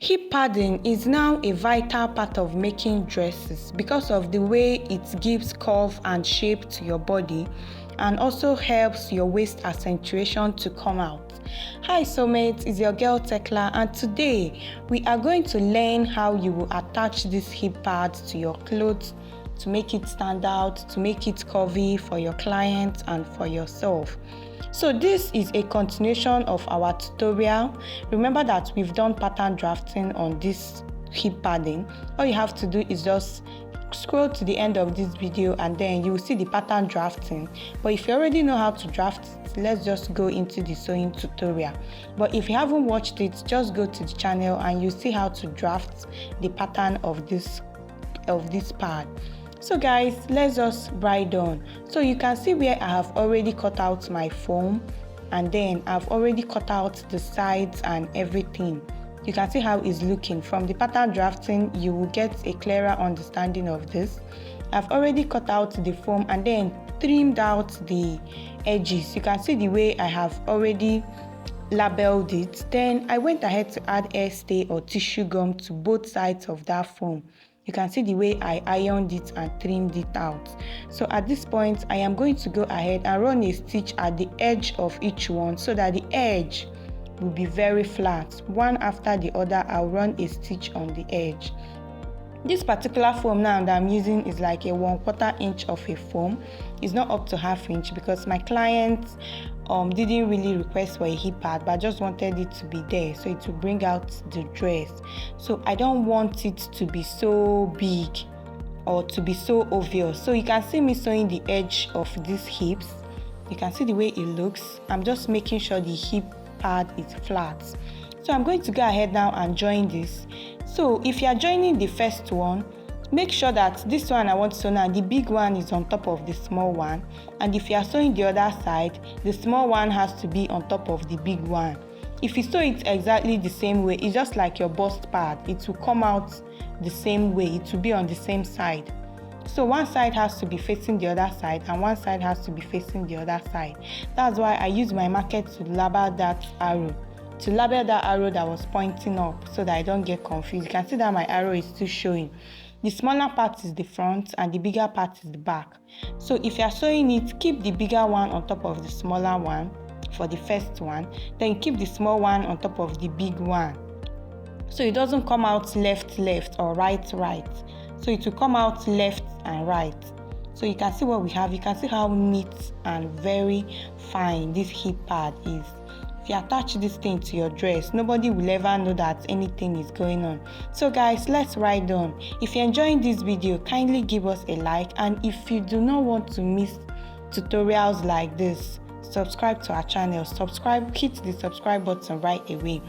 Hip padding is now a vital part of making dresses because of the way it gives curve and shape to your body and also helps your waist accentuation to come out. Hi soulmates, it's your girl Tekla, and today we are going to learn how you will attach this hip pad to your clothes to make it stand out, to make it curvy for your clients and for yourself. So this is a continuation of our tutorial. Remember that we've done pattern drafting on this hip padding. All you have to do is just scroll to the end of this video and then you will see the pattern drafting. But if you already know how to draft, let's just go into the sewing tutorial. But if you haven't watched it, just go to the channel and you see how to draft the pattern of this pad. So guys, let's just ride on. So you can see where I have already cut out my foam, and then I've already cut out the sides and everything. You can see how it's looking. From the pattern drafting, you will get a clearer understanding of this. I've already cut out the foam and then trimmed out the edges. You can see the way I have already labeled it. Then I went ahead to add hairstay or tissue gum to both sides of that foam. You can see the way I ironed it and trimmed it out. So at this point, I am going to go ahead and run a stitch at the edge of each one so that the edge will be very flat. One after the other, I'll run a stitch on the edge. This particular foam now that I'm using is like a 1/4 inch of a foam. It's not up to 1/2 inch because my clients didn't really request for a hip pad, but I just wanted it to be there so it will bring out the dress. So I don't want it to be so big or to be so obvious. So you can see me sewing the edge of these hips. You can see the way it looks. I'm just making sure the hip pad is flat. So I'm going to go ahead now and join this. So if you are joining the first one, make sure that this one I want to sew now, the big one is on top of the small one, and if you are sewing the other side, the small one has to be on top of the big one. If you sew it exactly the same way, it's just like your bust pad. It will come out the same way. It will be on the same side. So one side has to be facing the other side and one side has to be facing the other side. That's why I use my marker to label that arrow. That was pointing up so that I don't get confused. You can see that my arrow is still showing. The smaller part is the front and the bigger part is the back. So if you are sewing it, keep the bigger one on top of the smaller one for the first one. Then keep the small one on top of the big one. So it doesn't come out left or right. So it will come out left and right. So you can see what we have. You can see how neat and very fine this hip pad is. If you attach this thing to your dress, nobody will ever know that anything is going on. So guys, let's ride on. If you're enjoying this video, kindly give us a like, and if you do not want to miss tutorials like this, subscribe to our channel. Hit the subscribe button right away,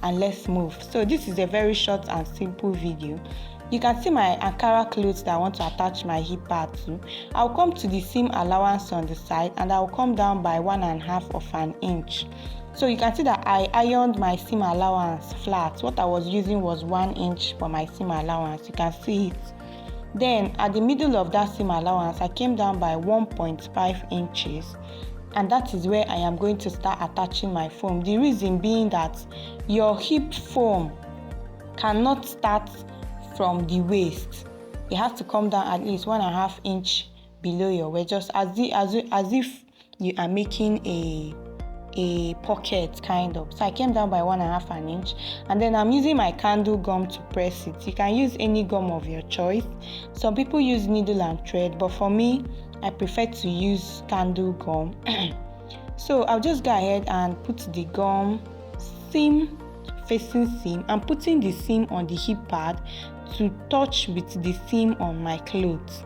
and let's move. So this is a very short and simple video. You can see my Ankara clothes that I want to attach my hip pad to. I'll come to the seam allowance on the side and I'll come down by 1/2 of an inch. So you can see that I ironed my seam allowance flat. What I was using was 1 inch for my seam allowance. You can see it. Then at the middle of that seam allowance, I came down by 1.5 inches. And that is where I am going to start attaching my foam. The reason being that your hip foam cannot start from the waist. It has to come down at least 1.5 inch below your waist, just as if you are making a pocket kind of. So I came down by 1.5 an inch, and then I'm using my candle gum to press it. You can use any gum of your choice. Some people use needle and thread, but for me, I prefer to use candle gum. So I'll just go ahead and put the gum seam facing seam. I'm putting the seam on the hip pad to touch with the seam on my clothes.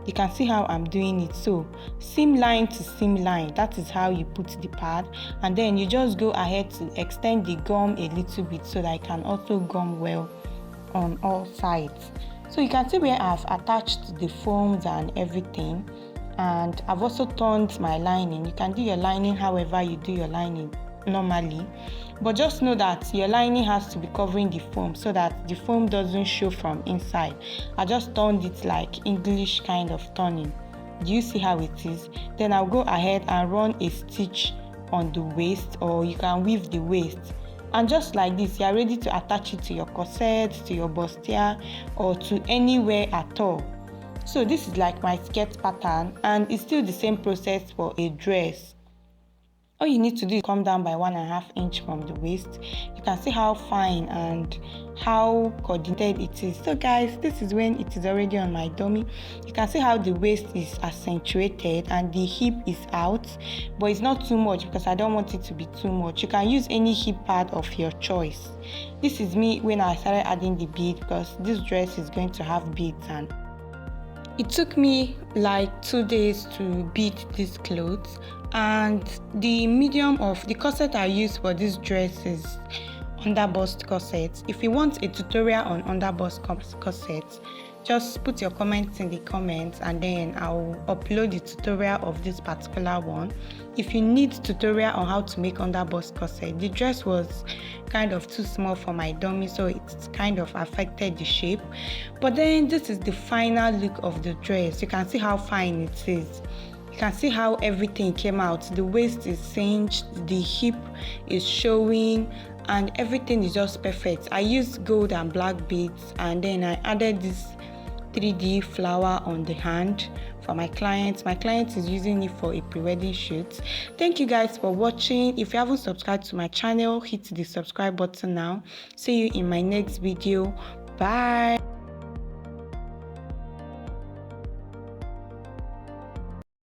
You can see how I'm doing it. So seam line to seam line, that is how you put the pad, and then you just go ahead to extend the gum a little bit so that it can also gum well on all sides. So you can see where I've attached the foams and everything, and I've also turned my lining. You can do your lining however you do your lining normally, but just know that your lining has to be covering the foam so that the foam doesn't show from inside. I just turned it like English kind of turning. Do you see how it is? Then I'll go ahead and run a stitch on the waist, or you can weave the waist And just like this, you are ready to attach it to your corset, to your bustier, or to anywhere at all. So this is like my skirt pattern, and it's still the same process for a dress. All you need to do is come down by 1.5 inch from the waist. You can see how fine and how coordinated it is. So guys, this is when it is already on my dummy. You can see how the waist is accentuated and the hip is out, but it's not too much because I don't want it to be too much. You can use any hip pad of your choice. This is me when I started adding the bead, because this dress is going to have beads, and it took me like 2 days to bead these clothes. And the medium of the corset I use for this dress is underbust corset. If you want a tutorial on underbust corset, just put your comments in the comments and then I'll upload the tutorial of this particular one. If you need tutorial on how to make underbust corset, the dress was kind of too small for my dummy, so it's kind of affected the shape. But then this is the final look of the dress. You can see how fine it is. You can see how everything came out. The waist is cinched, the hip is showing, and everything is just perfect. I used gold and black beads, and then I added this 3D flower on the hand for my client. My client is using it for a pre-wedding shoot. Thank you guys for watching. If you haven't subscribed to my channel, hit the subscribe button now. See you in my next video. Bye.